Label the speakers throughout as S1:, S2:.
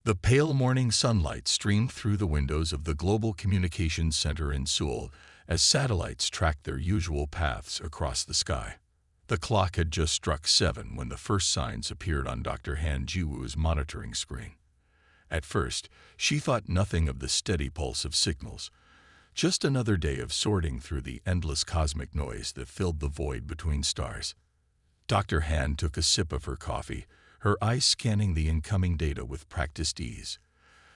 S1: The pale morning sunlight streamed through the windows of the Global Communications Center in Seoul as satellites tracked their usual paths across the sky. The clock had just struck 7 when the first signs appeared on Dr. Han Jiwoo's monitoring screen. At first, she thought nothing of the steady pulse of signals, just another day of sorting through the endless cosmic noise that filled the void between stars. Dr. Han took a sip of her coffee, her eyes scanning the incoming data with practiced ease.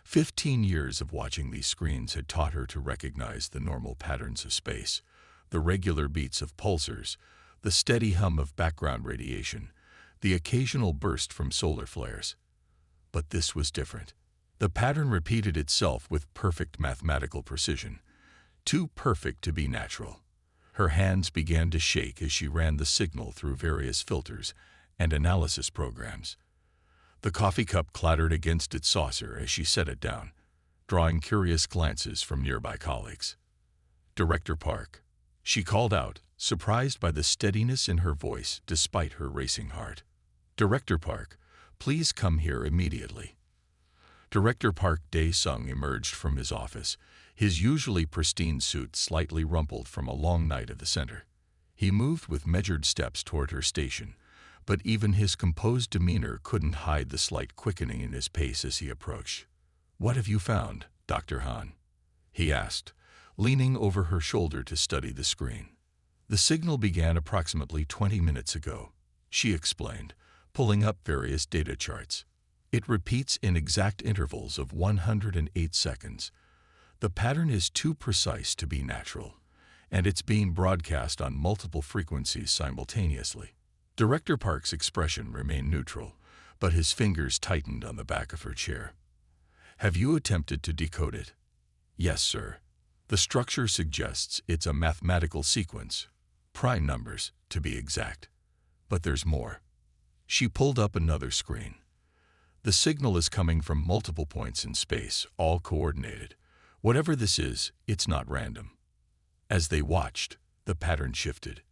S1: 15 years of watching these screens had taught her to recognize the normal patterns of space, the regular beats of pulsars, the steady hum of background radiation, the occasional burst from solar flares. But this was different. The pattern repeated itself with perfect mathematical precision, too perfect to be natural. Her hands began to shake as she ran the signal through various filters and analysis programs. The coffee cup clattered against its saucer as she set it down, drawing curious glances from nearby colleagues. "Director Park," she called out, surprised by the steadiness in her voice despite her racing heart. "Director Park, please come here immediately." Director Park Dae-sung emerged from his office, his usually pristine suit slightly rumpled from a long night at the center. He moved with measured steps toward her station, but even his composed demeanor couldn't hide the slight quickening in his pace as he approached. "What have you found, Dr. Han?" he asked, leaning over her shoulder to study the screen. "The signal began approximately 20 minutes ago," she explained, pulling up various data charts. "It repeats in exact intervals of 108 seconds. The pattern is too precise to be natural, and it's being broadcast on multiple frequencies simultaneously." Director Park's expression remained neutral, but his fingers tightened on the back of her chair. "Have you attempted to decode it?" "Yes, sir. The structure suggests it's a mathematical sequence, prime numbers, to be exact. But there's more." She pulled up another screen. "The signal is coming from multiple points in space, all coordinated. Whatever this is, it's not random." As they watched, the pattern shifted.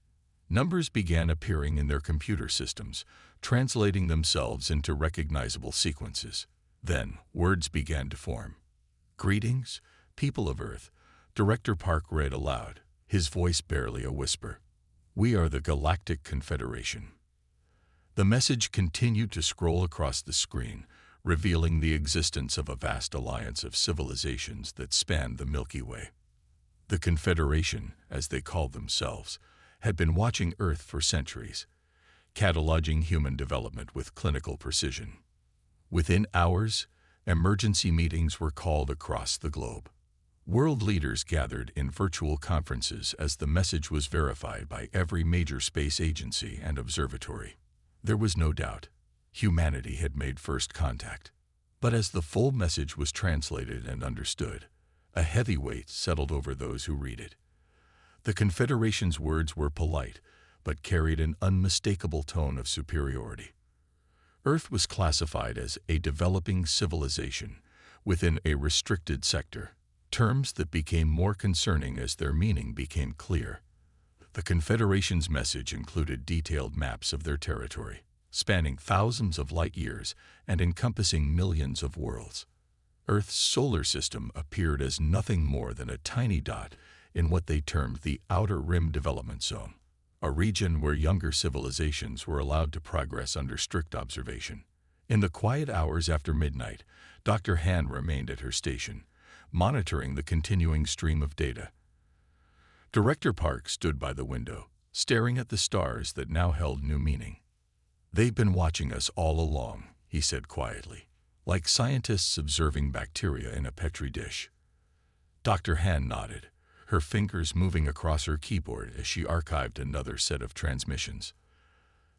S1: Numbers began appearing in their computer systems, translating themselves into recognizable sequences. Then, words began to form. "Greetings, people of Earth," Director Park read aloud, his voice barely a whisper. "We are the Galactic Confederation." The message continued to scroll across the screen, revealing the existence of a vast alliance of civilizations that spanned the Milky Way. The Confederation, as they called themselves, had been watching Earth for centuries, cataloging human development with clinical precision. Within hours, emergency meetings were called across the globe. World leaders gathered in virtual conferences as the message was verified by every major space agency and observatory. There was no doubt. Humanity had made first contact. But as the full message was translated and understood, a heavy weight settled over those who read it. The Confederation's words were polite, but carried an unmistakable tone of superiority. Earth was classified as a developing civilization within a restricted sector, terms that became more concerning as their meaning became clear. The Confederation's message included detailed maps of their territory, spanning thousands of light years and encompassing millions of worlds. Earth's solar system appeared as nothing more than a tiny dot in what they termed the Outer Rim Development Zone, a region where younger civilizations were allowed to progress under strict observation. In the quiet hours after midnight, Dr. Han remained at her station, monitoring the continuing stream of data. Director Park stood by the window, staring at the stars that now held new meaning. "They've been watching us all along," he said quietly, like scientists observing bacteria in a petri dish. Dr. Han nodded, her fingers moving across her keyboard as she archived another set of transmissions.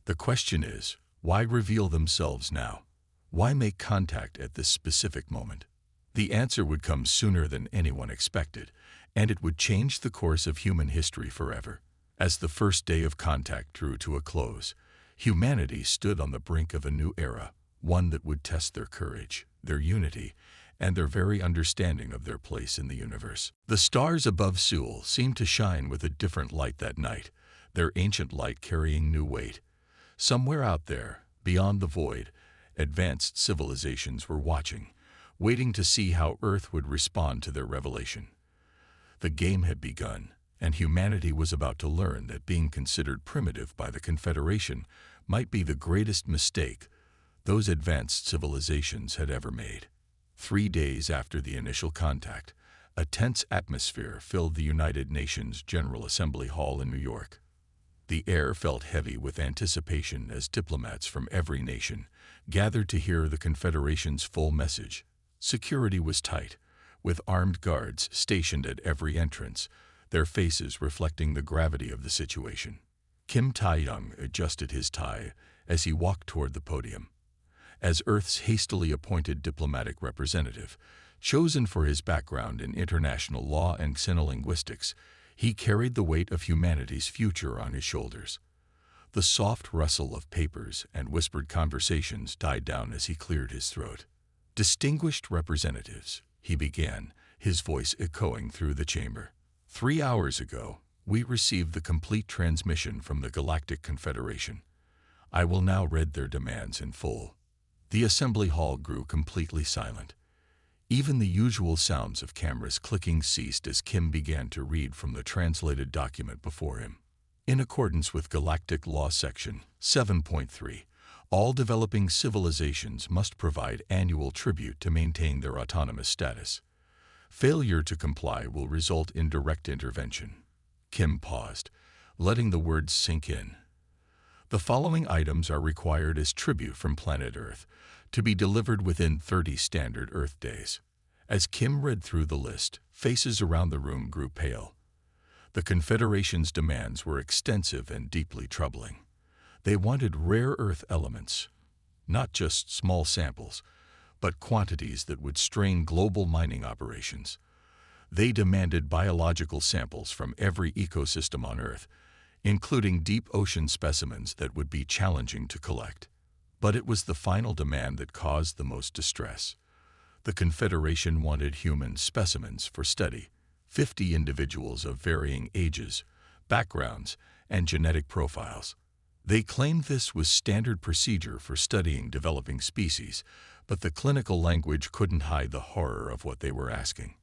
S1: "The question is, why reveal themselves now? Why make contact at this specific moment?" The answer would come sooner than anyone expected, and it would change the course of human history forever. As the first day of contact drew to a close, humanity stood on the brink of a new era, one that would test their courage, their unity, and their very understanding of their place in the universe. The stars above Seoul seemed to shine with a different light that night, their ancient light carrying new weight. Somewhere out there, beyond the void, advanced civilizations were watching, waiting to see how Earth would respond to their revelation. The game had begun, and humanity was about to learn that being considered primitive by the Confederation might be the greatest mistake those advanced civilizations had ever made. 3 days after the initial contact, a tense atmosphere filled the United Nations General Assembly Hall in New York. The air felt heavy with anticipation as diplomats from every nation gathered to hear the Confederation's full message. Security was tight, with armed guards stationed at every entrance, their faces reflecting the gravity of the situation. Kim Tae-young adjusted his tie as he walked toward the podium. As Earth's hastily appointed diplomatic representative, chosen for his background in international law and xenolinguistics, he carried the weight of humanity's future on his shoulders. The soft rustle of papers and whispered conversations died down as he cleared his throat. "Distinguished representatives," he began, his voice echoing through the chamber. "3 hours ago, we received the complete transmission from the Galactic Confederation. I will now read their demands in full." The assembly hall grew completely silent. Even the usual sounds of cameras clicking ceased as Kim began to read from the translated document before him. In accordance with Galactic Law Section 7.3, all developing civilizations must provide annual tribute to maintain their autonomous status. Failure to comply will result in direct intervention. Kim paused, letting the words sink in. The following items are required as tribute from planet Earth, to be delivered within 30 standard Earth days. As Kim read through the list, faces around the room grew pale. The Confederation's demands were extensive and deeply troubling. They wanted rare Earth elements, not just small samples, but quantities that would strain global mining operations. They demanded biological samples from every ecosystem on Earth, including deep ocean specimens that would be challenging to collect. But it was the final demand that caused the most distress. The Confederation wanted human specimens for study, 50 individuals of varying ages, backgrounds, and genetic profiles. They claimed this was standard procedure for studying developing species, but the clinical language couldn't hide the horror of what they were asking.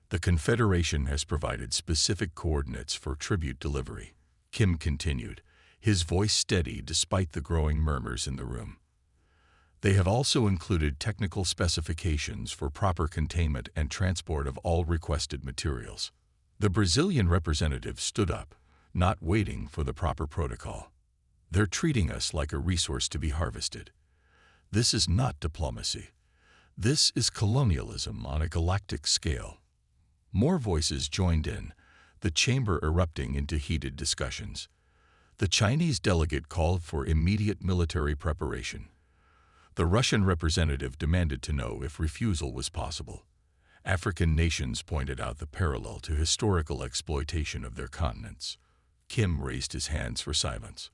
S1: "The Confederation has provided specific coordinates for tribute delivery," Kim continued, his voice steady despite the growing murmurs in the room. "They have also included technical specifications for proper containment and transport of all requested materials." The Brazilian representative stood up, not waiting for the proper protocol. "They're treating us like a resource to be harvested. This is not diplomacy. This is colonialism on a galactic scale." More voices joined in, the chamber erupting into heated discussions. The Chinese delegate called for immediate military preparation. The Russian representative demanded to know if refusal was possible. African nations pointed out the parallel to historical exploitation of their continents. Kim raised his hands for silence.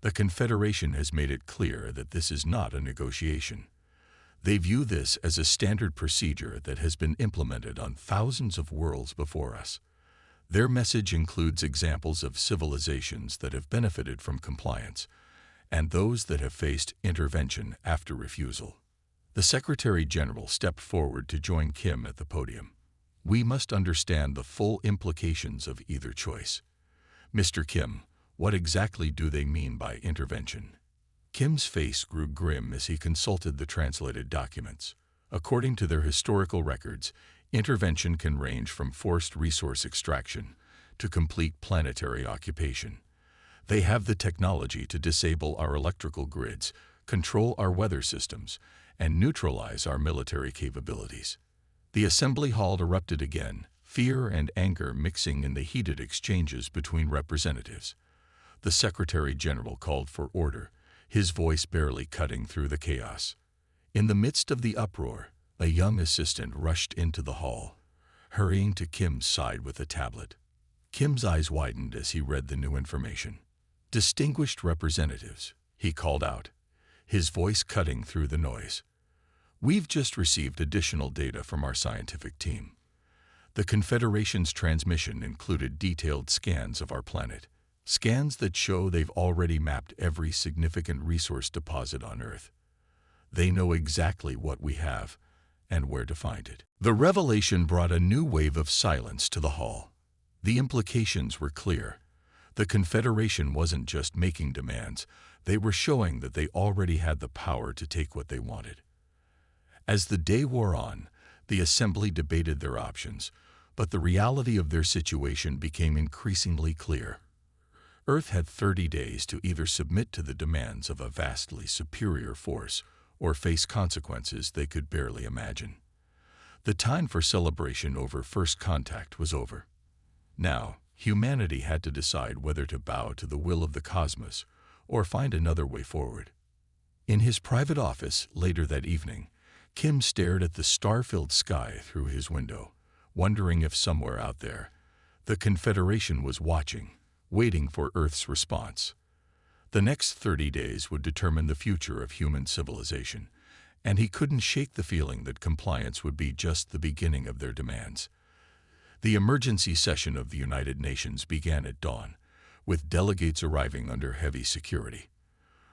S1: "The Confederation has made it clear that this is not a negotiation. They view this as a standard procedure that has been implemented on thousands of worlds before us. Their message includes examples of civilizations that have benefited from compliance, and those that have faced intervention after refusal." The Secretary General stepped forward to join Kim at the podium. "We must understand the full implications of either choice. Mr. Kim, what exactly do they mean by intervention?" Kim's face grew grim as he consulted the translated documents. According to their historical records, intervention can range from forced resource extraction to complete planetary occupation. They have the technology to disable our electrical grids, control our weather systems, and neutralize our military capabilities. The assembly hall erupted again, fear and anger mixing in the heated exchanges between representatives. The Secretary General called for order, his voice barely cutting through the chaos. In the midst of the uproar, a young assistant rushed into the hall, hurrying to Kim's side with a tablet. Kim's eyes widened as he read the new information. "Distinguished representatives," he called out, his voice cutting through the noise. "We've just received additional data from our scientific team. The Confederation's transmission included detailed scans of our planet, scans that show they've already mapped every significant resource deposit on Earth. They know exactly what we have and where to find it. The revelation brought a new wave of silence to the hall. The implications were clear. The Confederation wasn't just making demands, they were showing that they already had the power to take what they wanted. As the day wore on, the Assembly debated their options, but the reality of their situation became increasingly clear. Earth had 30 days to either submit to the demands of a vastly superior force or face consequences they could barely imagine. The time for celebration over first contact was over. Now, humanity had to decide whether to bow to the will of the cosmos or find another way forward. In his private office later that evening, Kim stared at the star-filled sky through his window, wondering if somewhere out there, the Confederation was watching, waiting for Earth's response. The next 30 days would determine the future of human civilization, and he couldn't shake the feeling that compliance would be just the beginning of their demands. The emergency session of the United Nations began at dawn, with delegates arriving under heavy security.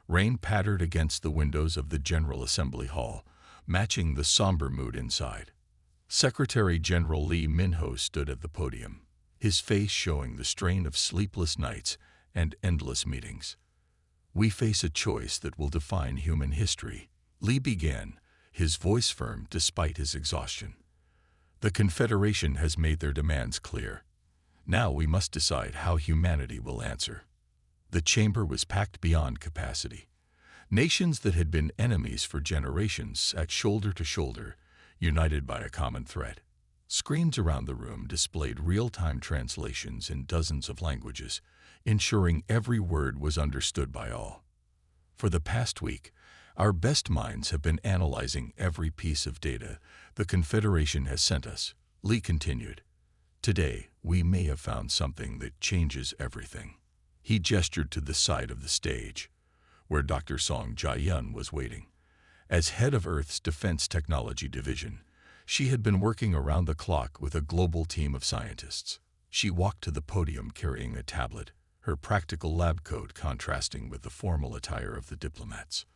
S1: Rain pattered against the windows of the General Assembly Hall, matching the somber mood inside. Secretary General Lee Minho stood at the podium, his face showing the strain of sleepless nights and endless meetings. "We face a choice that will define human history," Lee began, his voice firm despite his exhaustion. "The Confederation has made their demands clear. Now we must decide how humanity will answer." The chamber was packed beyond capacity. Nations that had been enemies for generations sat shoulder to shoulder, united by a common threat. Screens around the room displayed real-time translations in dozens of languages, ensuring every word was understood by all. For the past week, our best minds have been analyzing every piece of data the Confederation has sent us, Lee continued. "Today, we may have found something that changes everything." He gestured to the side of the stage, where Dr. Song Jia-yun was waiting. As head of Earth's Defense Technology Division, she had been working around the clock with a global team of scientists. She walked to the podium carrying a tablet, her practical lab coat contrasting with the formal attire of the diplomats.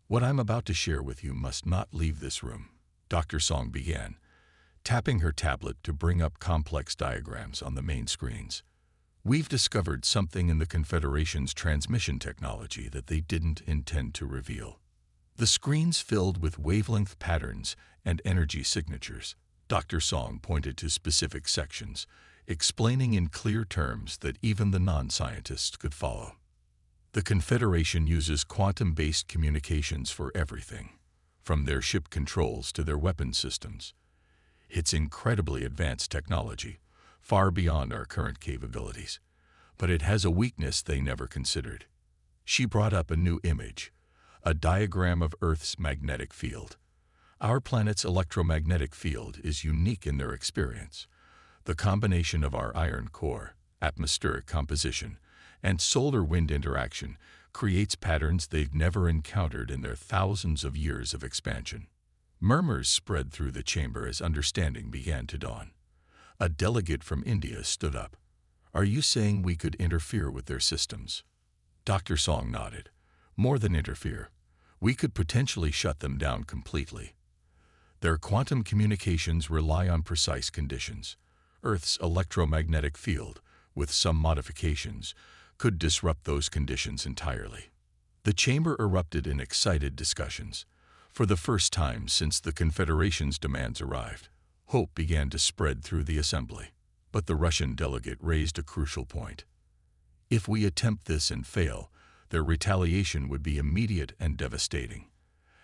S1: "What I'm about to share with you must not leave this room," Dr. Song began, tapping her tablet to bring up complex diagrams on the main screens. "We've discovered something in the Confederation's transmission technology that they didn't intend to reveal." The screens filled with wavelength patterns and energy signatures. Dr. Song pointed to specific sections, explaining in clear terms that even the non-scientists could follow. The Confederation uses quantum-based communications for everything, from their ship controls to their weapon systems. It's incredibly advanced technology, far beyond our current capabilities, but it has a weakness they never considered. She brought up a new image, a diagram of Earth's magnetic field. Our planet's electromagnetic field is unique in their experience. The combination of our iron core, atmospheric composition, and solar wind interaction creates patterns they've never encountered in their thousands of years of expansion. Murmurs spread through the chamber as understanding began to dawn. A delegate from India stood up. "Are you saying we could interfere with their systems?" Dr. Song nodded. "More than interfere. We could potentially shut them down completely. Their quantum communications rely on precise conditions. Earth's electromagnetic field, with some modifications, could disrupt those conditions entirely." The chamber erupted in excited discussions. For the first time since the Confederation's demands arrived, hope began to spread through the assembly. But the Russian delegate raised a crucial point. "If we attempt this and fail, their retaliation would be immediate and devastating.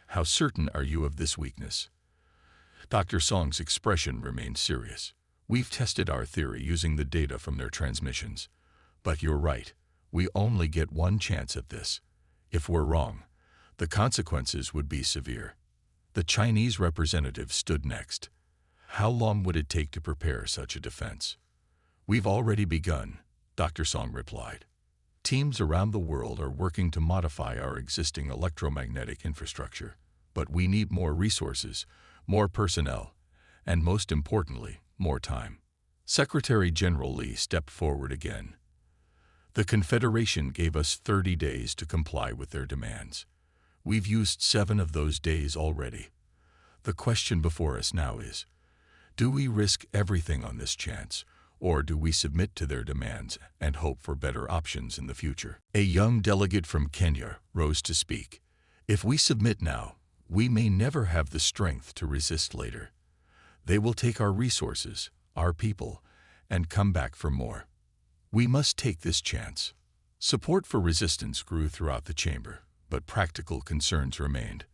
S1: How certain are you of this weakness?" Dr. Song's expression remained serious. "We've tested our theory using the data from their transmissions. But you're right, we only get one chance at this. If we're wrong, the consequences would be severe." The Chinese representative stood next. "How long would it take to prepare such a defense?" "We've already begun," Dr. Song replied. "Teams around the world are working to modify our existing electromagnetic infrastructure, but we need more resources, more personnel, and most importantly, more time." Secretary General Lee stepped forward again. "The Confederation gave us 30 days to comply with their demands. We've used 7 of those days already. The question before us now is, do we risk everything on this chance, or do we submit to their demands and hope for better options in the future? A young delegate from Kenya rose to speak. If we submit now, we may never have the strength to resist later. They will take our resources, our people, and come back for more. We must take this chance. Support for resistance grew throughout the chamber, but practical concerns remained.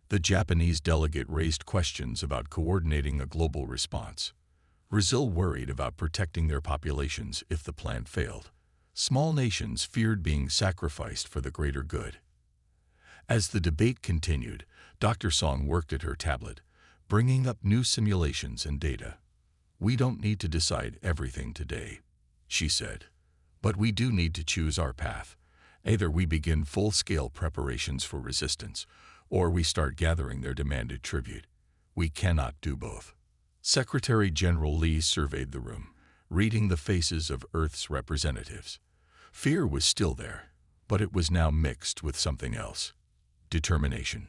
S1: The Japanese delegate raised questions about coordinating a global response. Brazil worried about protecting their populations if the plan failed. Small nations feared being sacrificed for the greater good. As the debate continued, Dr. Song worked at her tablet, bringing up new simulations and data. "We don't need to decide everything today," she said, "but we do need to choose our path. Either we begin full-scale preparations for resistance, or we start gathering their demanded tribute. We cannot do both." Secretary General Lee surveyed the room, reading the faces of Earth's representatives. Fear was still there, but it was now mixed with something else: determination.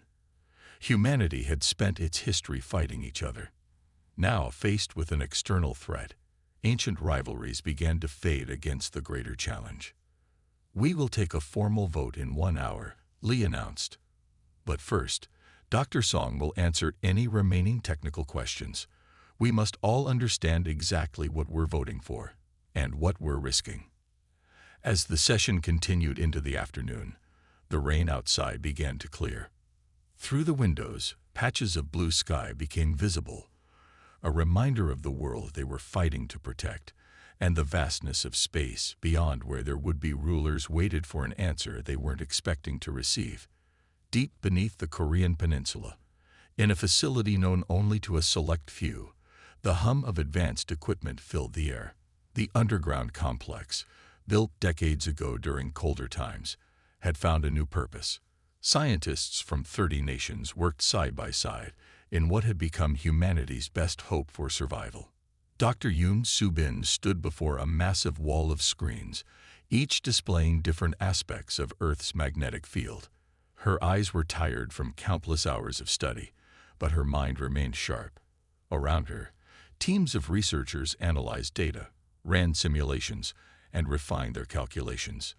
S1: Humanity had spent its history fighting each other. Now, faced with an external threat, ancient rivalries began to fade against the greater challenge. "We will take a formal vote in 1 hour," Lee announced. "But first, Dr. Song will answer any remaining technical questions. We must all understand exactly what we're voting for and what we're risking." As the session continued into the afternoon, the rain outside began to clear. Through the windows, patches of blue sky became visible, a reminder of the world they were fighting to protect, and the vastness of space beyond where their would-be rulers waited for an answer they weren't expecting to receive. Deep beneath the Korean peninsula, in a facility known only to a select few, the hum of advanced equipment filled the air. The underground complex, built decades ago during colder times, had found a new purpose. Scientists from 30 nations worked side by side in what had become humanity's best hope for survival. Dr. Yoon Soo-bin stood before a massive wall of screens, each displaying different aspects of Earth's magnetic field. Her eyes were tired from countless hours of study, but her mind remained sharp. Around her, teams of researchers analyzed data, ran simulations, and refined their calculations.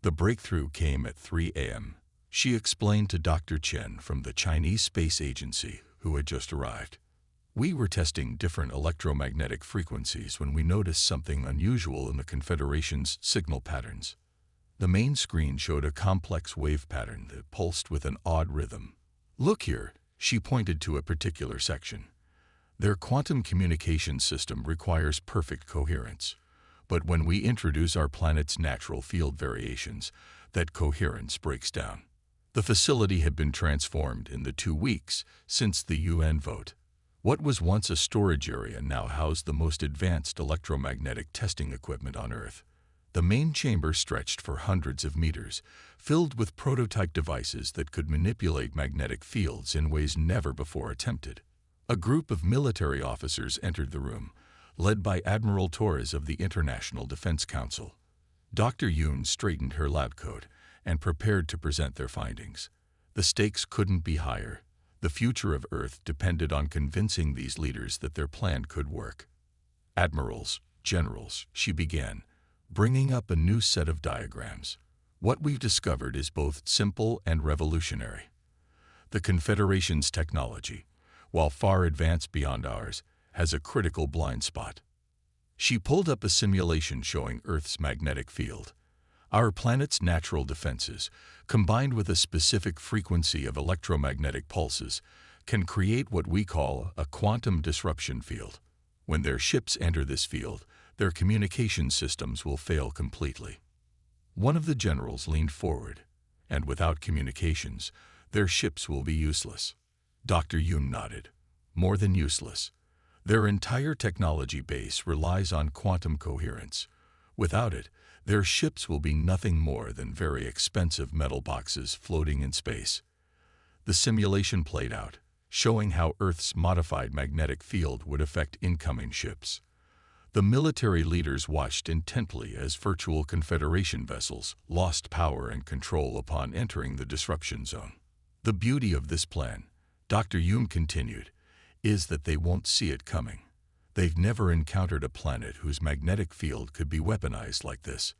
S1: The breakthrough came at 3 a.m. She explained to Dr. Chen from the Chinese Space Agency, who had just arrived. "We were testing different electromagnetic frequencies when we noticed something unusual in the Confederation's signal patterns. The main screen showed a complex wave pattern that pulsed with an odd rhythm. Look here," she pointed to a particular section. "Their quantum communication system requires perfect coherence. But when we introduce our planet's natural field variations, that coherence breaks down." The facility had been transformed in the 2 weeks since the UN vote. What was once a storage area now housed the most advanced electromagnetic testing equipment on Earth. The main chamber stretched for hundreds of meters, filled with prototype devices that could manipulate magnetic fields in ways never before attempted. A group of military officers entered the room, led by Admiral Torres of the International Defense Council. Dr. Yoon straightened her lab coat and prepared to present their findings. The stakes couldn't be higher. The future of Earth depended on convincing these leaders that their plan could work. "Admirals, generals," she began, bringing up a new set of diagrams. "What we've discovered is both simple and revolutionary. The Confederation's technology, while far advanced beyond ours, has a critical blind spot." She pulled up a simulation showing Earth's magnetic field. "Our planet's natural defenses, combined with a specific frequency of electromagnetic pulses, can create what we call a quantum disruption field. When their ships enter this field, their communication systems will fail completely." One of the generals leaned forward, "And without communications, their ships will be useless." Dr. Yoon nodded. "More than useless. Their entire technology base relies on quantum coherence. Without it, their ships will be nothing more than very expensive metal boxes floating in space." The simulation played out, showing how Earth's modified magnetic field would affect incoming ships. The military leaders watched intently as virtual Confederation vessels lost power and control upon entering the disruption zone. "The beauty of this plan," Dr. Yoon continued, is that they won't see it coming. They've never encountered a planet whose magnetic field could be weaponized like this.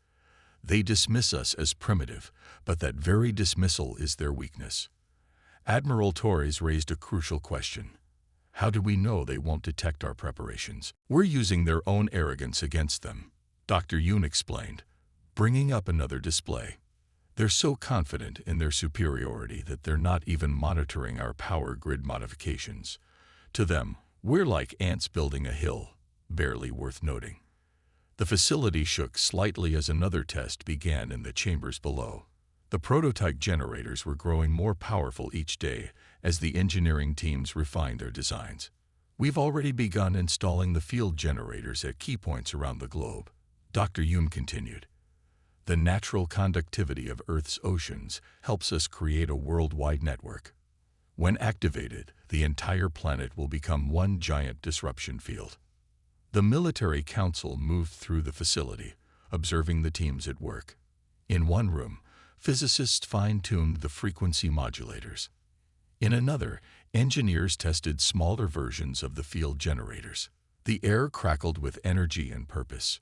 S1: They dismiss us as primitive, but that very dismissal is their weakness. Admiral Torres raised a crucial question. How do we know they won't detect our preparations? We're using their own arrogance against them, Dr. Yoon explained, bringing up another display. They're so confident in their superiority that they're not even monitoring our power grid modifications. To them, we're like ants building a hill, barely worth noting. The facility shook slightly as another test began in the chambers below. The prototype generators were growing more powerful each day as the engineering teams refined their designs. We've already begun installing the field generators at key points around the globe, Dr. Yoon continued. The natural conductivity of Earth's oceans helps us create a worldwide network. When activated, the entire planet will become one giant disruption field. The military council moved through the facility, observing the teams at work. In one room, physicists fine-tuned the frequency modulators. In another, engineers tested smaller versions of the field generators. The air crackled with energy and purpose.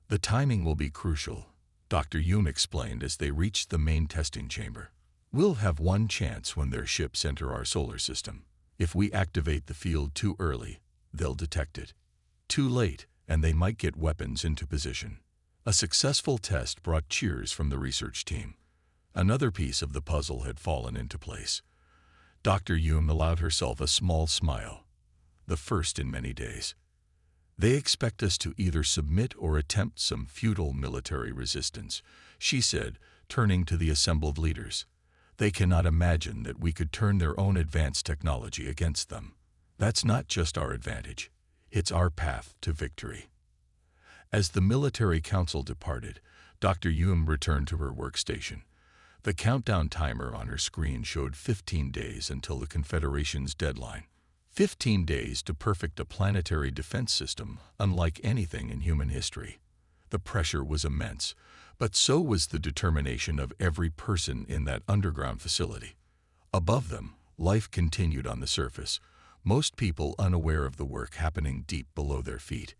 S1: The timing will be crucial, Dr. Yoon explained as they reached the main testing chamber. We'll have one chance when their ships enter our solar system. If we activate the field too early, they'll detect it. Too late, and they might get weapons into position. A successful test brought cheers from the research team. Another piece of the puzzle had fallen into place. Dr. Yoon allowed herself a small smile, the first in many days. They expect us to either submit or attempt some futile military resistance, she said, turning to the assembled leaders. They cannot imagine that we could turn their own advanced technology against them. That's not just our advantage. It's our path to victory. As the military council departed, Dr. Yoon returned to her workstation. The countdown timer on her screen showed 15 days until the Confederation's deadline. 15 days to perfect a planetary defense system unlike anything in human history. The pressure was immense, but so was the determination of every person in that underground facility. Above them, life continued on the surface, most people unaware of the work happening deep below their feet.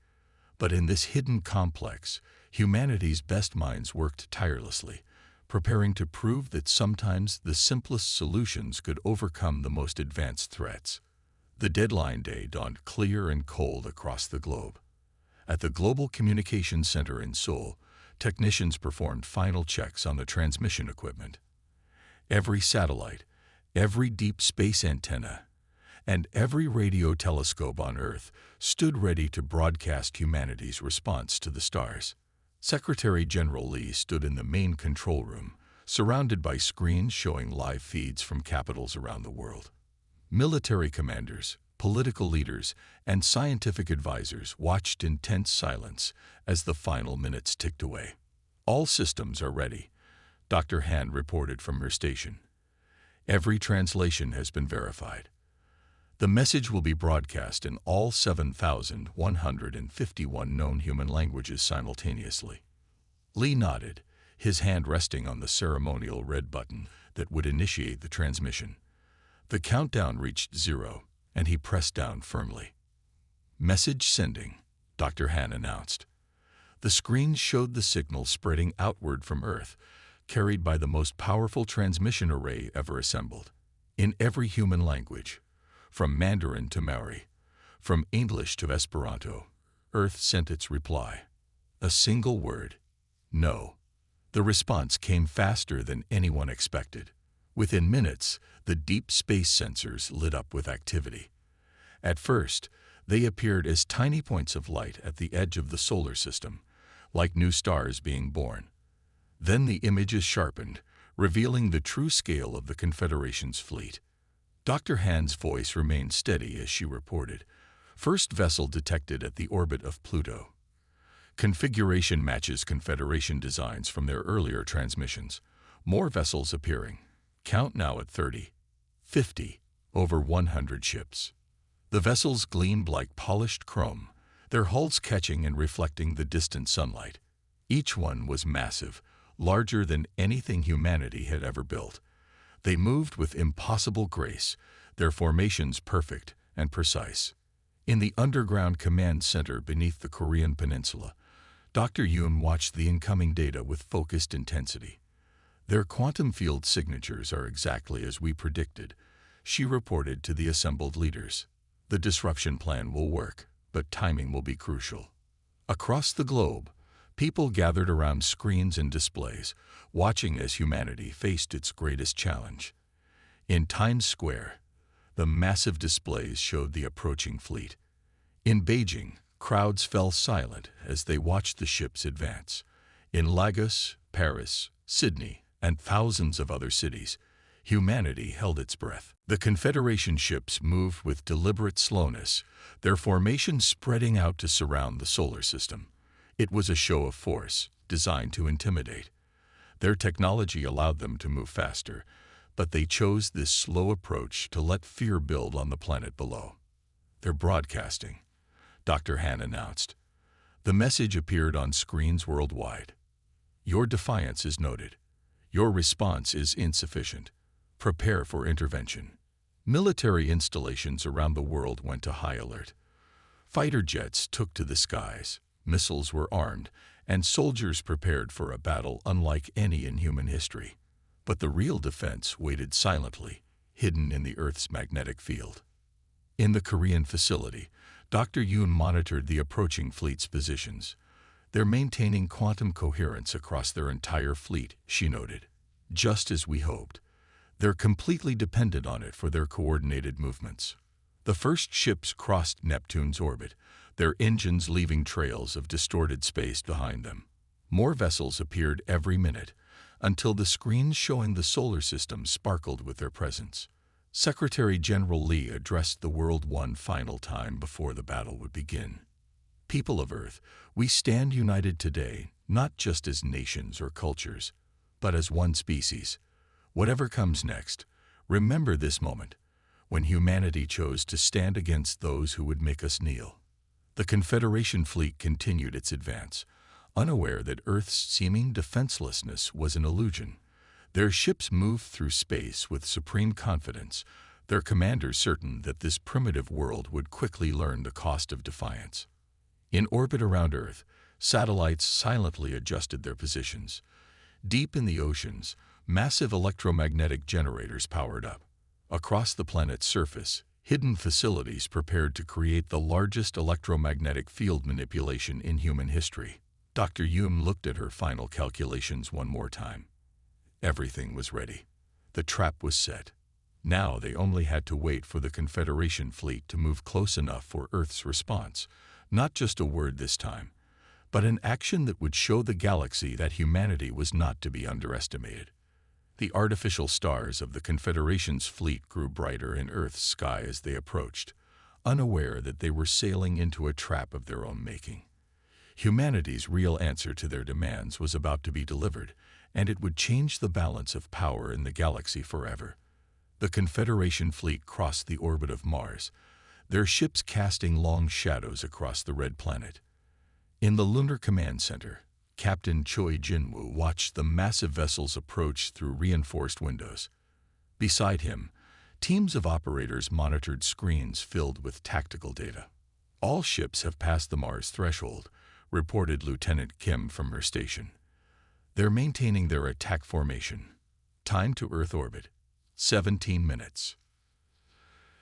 S1: But in this hidden complex, humanity's best minds worked tirelessly, preparing to prove that sometimes the simplest solutions could overcome the most advanced threats. The deadline day dawned clear and cold across the globe. At the Global Communications Center in Seoul, technicians performed final checks on the transmission equipment. Every satellite, every deep space antenna, and every radio telescope on Earth stood ready to broadcast humanity's response to the stars. Secretary General Lee stood in the main control room, surrounded by screens showing live feeds from capitals around the world. Military commanders, political leaders, and scientific advisors watched in tense silence as the final minutes ticked away. All systems are ready, Dr. Han reported from her station. Every translation has been verified. The message will be broadcast in all 7,151 known human languages simultaneously. Lee nodded, his hand resting on the ceremonial red button that would initiate the transmission. The countdown reached 0, and he pressed down firmly. Message sending, Dr. Han announced. The screen showed the signal spreading outward from Earth, carried by the most powerful transmission array ever assembled. In every human language, from Mandarin to Maori, from English to Esperanto, Earth sent its reply. A single word, no. The response came faster than anyone expected. Within minutes, the deep space sensors lit up with activity. At first, they appeared as tiny points of light at the edge of the solar system, like new stars being born. Then the images sharpened, revealing the true scale of the Confederation's fleet. Dr. Han's voice remained steady as she reported. First vessel detected at the orbit of Pluto. Configuration matches Confederation designs from their earlier transmissions. More vessels appearing. Count now at 30, 50, over 100 ships. The vessels gleamed like polished chrome, their hulls catching and reflecting the distant sunlight. Each one was massive, larger than anything humanity had ever built. They moved with impossible grace, their formations perfect and precise. In the underground command center beneath the Korean peninsula, Dr. Yoon watched the incoming data with focused intensity. "Their quantum field signatures are exactly as we predicted," she reported to the assembled leaders. "The disruption plan will work, but timing will be crucial." Across the globe, people gathered around screens and displays, watching as humanity faced its greatest challenge. In Times Square, the massive displays showed the approaching fleet. In Beijing, crowds fell silent as they watched the ships advance. In Lagos, Paris, Sydney, and thousands of other cities, humanity held its breath. The Confederation ships moved with deliberate slowness, their formation spreading out to surround the solar system. It was a show of force, designed to intimidate. Their technology allowed them to move faster, but they chose this slow approach to let fear build on the planet below. "They're broadcasting," Dr. Han announced. The message appeared on screens worldwide. "Your defiance is noted. Your response is insufficient. Prepare for intervention." Military installations around the world went to high alert. Fighter jets took to the skies, missiles were armed, and soldiers prepared for a battle unlike any in human history. But the real defense waited silently, hidden in the Earth's magnetic field. In the Korean facility, Dr. Yoon monitored the approaching fleet's positions. "They're maintaining quantum coherence across their entire fleet," she noted. "Just as we hoped. They're completely dependent on it for their coordinated movements." The first ships crossed Neptune's orbit, their engines leaving trails of distorted space behind them. More vessels appeared every minute, until the screens showing the solar system sparkled with their presence. Secretary General Lee addressed the world one final time before the battle would begin. "People of Earth, we stand united today, not just as nations or cultures, but as one species. Whatever comes next, remember this moment, when humanity chose to stand against those who would make us kneel." The Confederation fleet continued its advance, unaware that Earth's seeming defenselessness was an illusion. Their ships moved through space with supreme confidence, their commanders certain that this primitive world would quickly learn the cost of defiance. In orbit around Earth, satellites silently adjusted their positions. Deep in the oceans, massive electromagnetic generators powered up. Across the planet's surface, hidden facilities prepared to create the largest electromagnetic field manipulation in human history. Dr. Yoon looked at her final calculations one more time. Everything was ready. The trap was set. Now they only had to wait for the Confederation fleet to move close enough for Earth's response. Not just a word this time, but an action that would show the galaxy that humanity was not to be underestimated. The artificial stars of the Confederation's fleet grew brighter in Earth's sky as they approached, unaware that they were sailing into a trap of their own making. Humanity's real answer to their demands was about to be delivered, and it would change the balance of power in the galaxy forever. The Confederation fleet crossed the orbit of Mars, their ships casting long shadows across the red planet. In the Lunar Command Center, Captain Choi Jinwoo watched the massive vessels approach through reinforced windows. Beside him, teams of operators monitored screens filled with tactical data. "All ships have passed the Mars threshold," reported Lieutenant Kim from her station. "They're maintaining their attack formation. Time to Earth orbit, 17 minutes.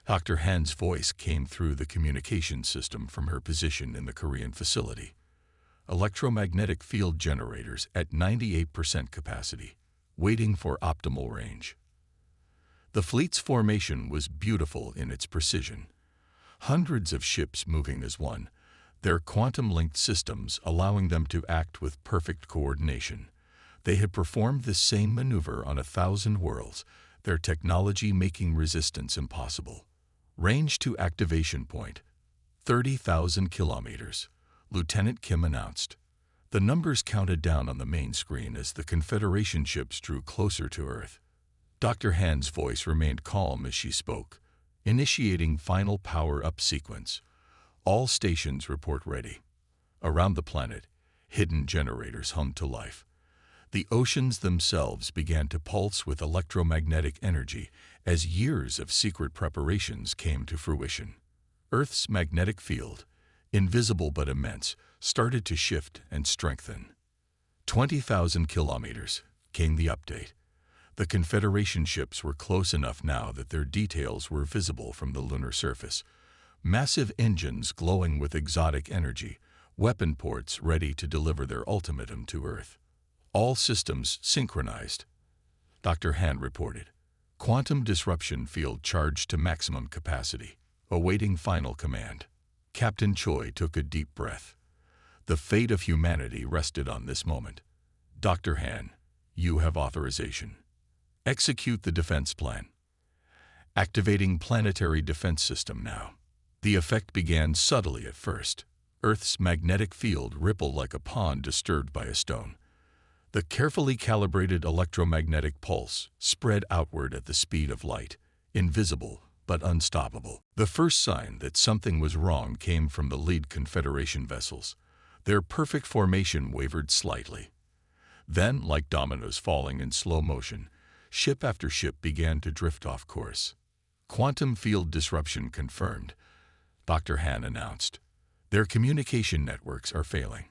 S1: Dr. Han's voice came through the communication system from her position in the Korean facility. Electromagnetic field generators at 98% capacity, waiting for optimal range. The fleet's formation was beautiful in its precision. Hundreds of ships moving as one, their quantum-linked systems allowing them to act with perfect coordination. They had performed this same maneuver on 1,000 worlds, their technology making resistance impossible. Range to activation point, 30,000 kilometers, Lieutenant Kim announced. The numbers counted down on the main screen as the Confederation ships drew closer to Earth. Dr. Han's voice remained calm as she spoke, initiating final power-up sequence. All stations report ready. Around the planet, hidden generators hummed to life. The oceans themselves began to pulse with electromagnetic energy as years of secret preparations came to fruition. Earth's magnetic field, invisible but immense, started to shift and strengthen. 20,000 kilometers, came the update. The Confederation ships were close enough now that their details were visible from the lunar surface. Massive engines glowing with exotic energy, weapon ports ready to deliver their ultimatum to Earth. All systems synchronized, Dr. Han reported. Quantum disruption field charged to maximum capacity, awaiting final command. Captain Choi took a deep breath. The fate of humanity rested on this moment. Dr. Han, you have authorization. Execute the defense plan. Activating planetary defense system now. The effect began subtly at first. Earth's magnetic field rippled like a pond disturbed by a stone. The carefully calibrated electromagnetic pulse spread outward at the speed of light, invisible but unstoppable. The first sign that something was wrong came from the lead Confederation vessels. Their perfect formation wavered slightly. Then, like dominoes falling in slow motion, ship after ship began to drift off course. Quantum field disruption confirmed, Dr. Han announced. Their communication networks are failing.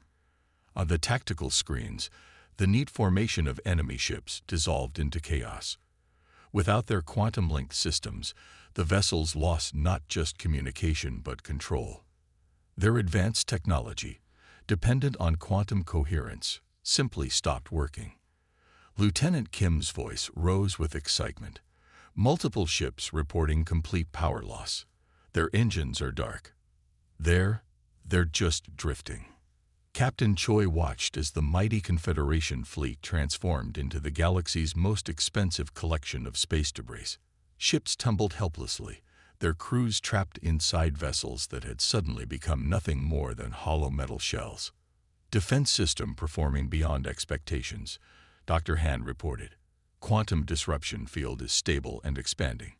S1: On the tactical screens, the neat formation of enemy ships dissolved into chaos. Without their quantum-linked systems, the vessels lost not just communication but control. Their advanced technology, dependent on quantum coherence, simply stopped working. Lieutenant Kim's voice rose with excitement. Multiple ships reporting complete power loss. Their engines are dark. They're just drifting. Captain Choi watched as the mighty Confederation fleet transformed into the galaxy's most expensive collection of space debris. Ships tumbled helplessly, their crews trapped inside vessels that had suddenly become nothing more than hollow metal shells. Defense system performing beyond expectations, Dr. Han reported. Quantum disruption field is stable and expanding.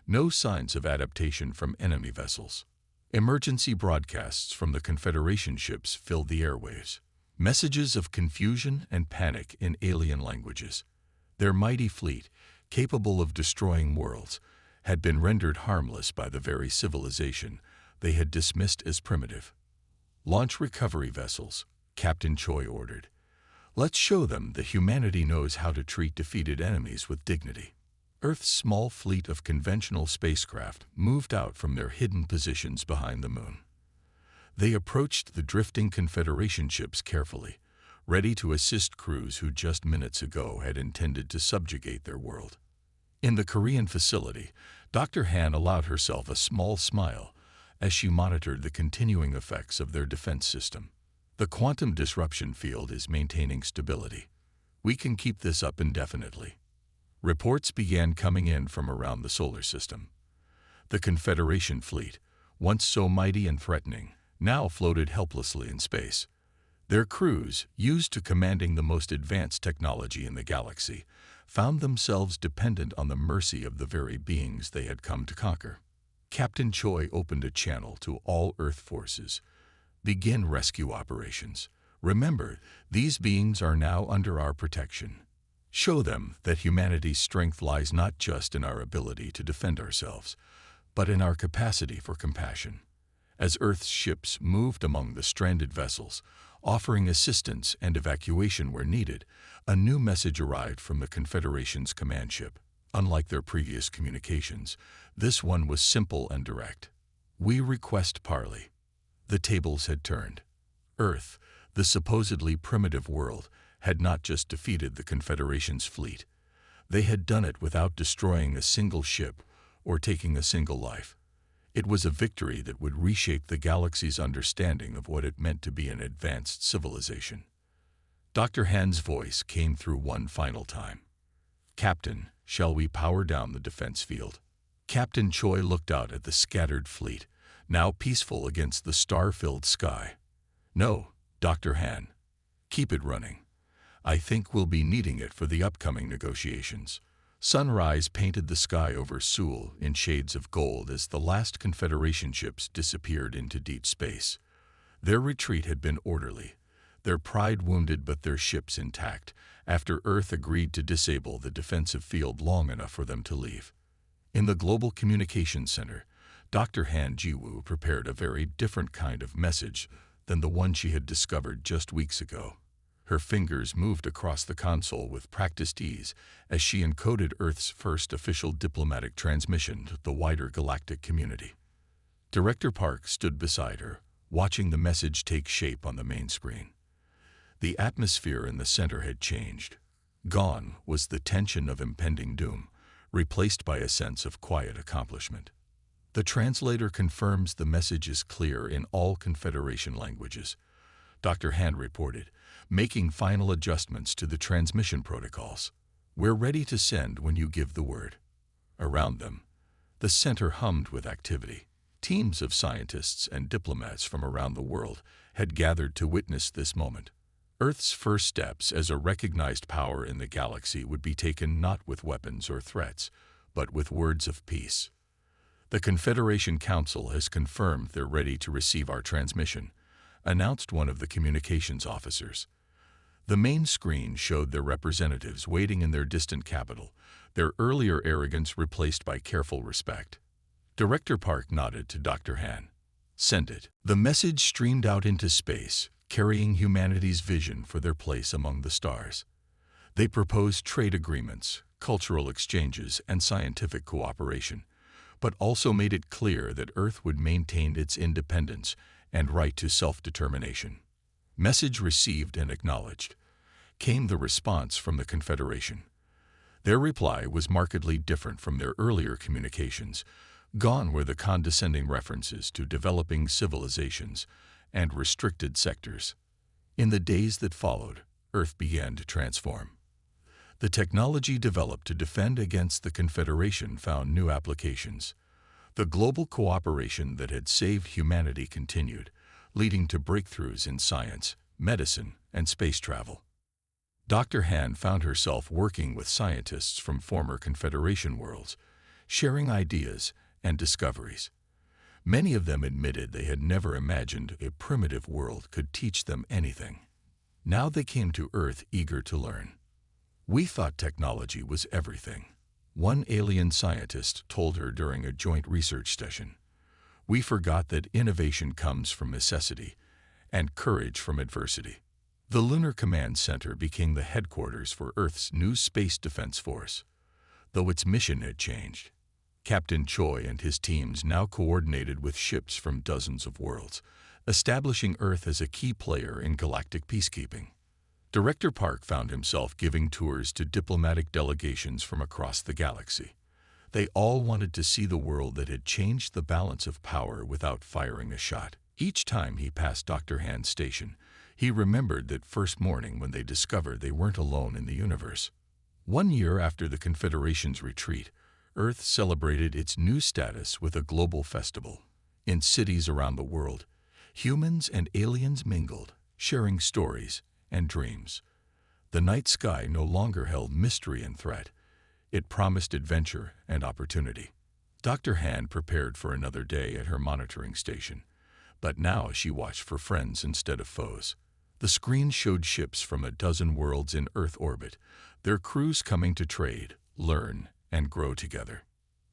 S1: No signs of adaptation from enemy vessels. Emergency broadcasts from the Confederation ships filled the airwaves. Messages of confusion and panic in alien languages. Their mighty fleet, capable of destroying worlds, had been rendered harmless by the very civilization they had dismissed as primitive. Launch recovery vessels, Captain Choi ordered. Let's show them that humanity knows how to treat defeated enemies with dignity. Earth's small fleet of conventional spacecraft moved out from their hidden positions behind the moon. They approached the drifting Confederation ships carefully, ready to assist crews who just minutes ago had intended to subjugate their world. In the Korean facility, Dr. Han allowed herself a small smile as she monitored the continuing effects of their defense system. The quantum disruption field is maintaining stability. We can keep this up indefinitely. Reports began coming in from around the solar system. The Confederation fleet, once so mighty and threatening, now floated helplessly in space. Their crews, used to commanding the most advanced technology in the galaxy, found themselves dependent on the mercy of the very beings they had come to conquer. Captain Choi opened a channel to all Earth forces. Begin rescue operations. Remember, these beings are now under our protection. Show them that humanity's strength lies not just in our ability to defend ourselves, but in our capacity for compassion. As Earth's ships moved among the stranded vessels, offering assistance and evacuation where needed, a new message arrived from the Confederation's command ship. Unlike their previous communications, this one was simple and direct. We request parley. The tables had turned. Earth, the supposedly primitive world, had not just defeated the Confederation's fleet. They had done it without destroying a single ship or taking a single life. It was a victory that would reshape the galaxy's understanding of what it meant to be an advanced civilization. Dr. Han's voice came through one final time. Captain, shall we power down the defense field? Captain Choi looked out at the scattered fleet, now peaceful against the star-filled sky. No, Dr. Han. Keep it running. I think we'll be needing it for the upcoming negotiations. Sunrise painted the sky over Seoul in shades of gold as the last Confederation ships disappeared into deep space. Their retreat had been orderly, their pride wounded but their ships intact, after Earth agreed to disable the defensive field long enough for them to leave. In the Global Communications Center, Dr. Han Jiwoo prepared a very different kind of message than the one she had discovered just weeks ago. Her fingers moved across the console with practiced ease as she encoded Earth's first official diplomatic transmission to the wider galactic community. Director Park stood beside her, watching the message take shape on the main screen. The atmosphere in the center had changed. Gone was the tension of impending doom, replaced by a sense of quiet accomplishment. The translator confirms the message is clear in all Confederation languages, Dr. Han reported, making final adjustments to the transmission protocols. We're ready to send when you give the word. Around them, the center hummed with activity. Teams of scientists and diplomats from around the world had gathered to witness this moment. Earth's first steps as a recognized power in the galaxy would be taken not with weapons or threats, but with words of peace. The Confederation Council has confirmed they're ready to receive our transmission, announced one of the communications officers. The main screen showed their representatives waiting in their distant capital, their earlier arrogance replaced by careful respect. Director Park nodded to Dr. Han. Send it. The message streamed out into space, carrying humanity's vision for their place among the stars. They proposed trade agreements, cultural exchanges, and scientific cooperation, but also made it clear that Earth would maintain its independence and right to self-determination. Message received and acknowledged. Came the response from the Confederation. Their reply was markedly different from their earlier communications. Gone were the condescending references to developing civilizations and restricted sectors. In the days that followed, Earth began to transform. The technology developed to defend against the Confederation found new applications. The global cooperation that had saved humanity continued, leading to breakthroughs in science, medicine, and space travel. Dr. Han found herself working with scientists from former Confederation worlds, sharing ideas and discoveries. Many of them admitted they had never imagined a primitive world could teach them anything. Now they came to Earth eager to learn. We thought technology was everything, one alien scientist told her during a joint research session. We forgot that innovation comes from necessity and courage from adversity. The Lunar Command Center became the headquarters for Earth's new Space Defense Force, though its mission had changed. Captain Choi and his teams now coordinated with ships from dozens of worlds, establishing Earth as a key player in galactic peacekeeping. Director Park found himself giving tours to diplomatic delegations from across the galaxy. They all wanted to see the world that had changed the balance of power without firing a shot. Each time he passed Dr. Han's station, he remembered that first morning when they discovered they weren't alone in the universe. 1 year after the Confederation's retreat, Earth celebrated its new status with a global festival. In cities around the world, humans and aliens mingled, sharing stories and dreams. The night sky no longer held mystery and threat. It promised adventure and opportunity. Dr. Han prepared for another day at her monitoring station, but now she watched for friends instead of foes. The screen showed ships from a dozen worlds in Earth orbit, their crews coming to trade, learn, and grow together.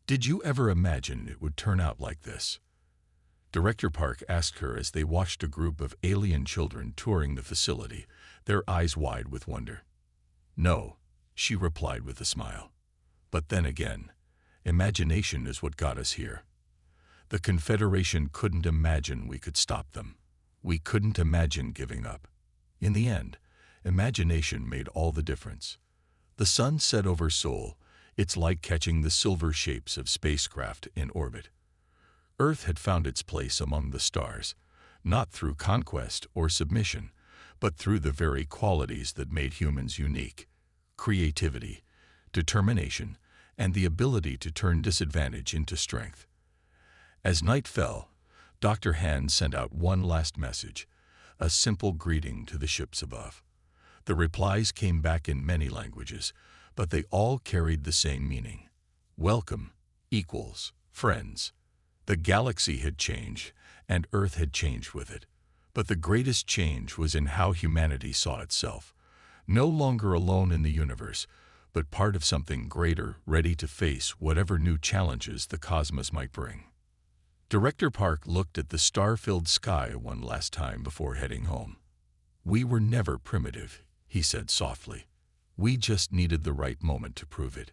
S1: Did you ever imagine it would turn out like this? Director Park asked her as they watched a group of alien children touring the facility, their eyes wide with wonder. No, she replied with a smile. But then again, imagination is what got us here. The Confederation couldn't imagine we could stop them. We couldn't imagine giving up. In the end, imagination made all the difference. The sun set over Seoul, its light catching the silver shapes of spacecraft in orbit. Earth had found its place among the stars, not through conquest or submission, but through the very qualities that made humans unique: creativity, determination, and the ability to turn disadvantage into strength. As night fell, Dr. Han sent out one last message, a simple greeting to the ships above. The replies came back in many languages, but they all carried the same meaning. Welcome, equals, friends. The galaxy had changed, and Earth had changed with it. But the greatest change was in how humanity saw itself. No longer alone in the universe, but part of something greater, ready to face whatever new challenges the cosmos might bring. Director Park looked at the star-filled sky one last time before heading home. "We were never primitive," he said softly. "We just needed the right moment to prove it."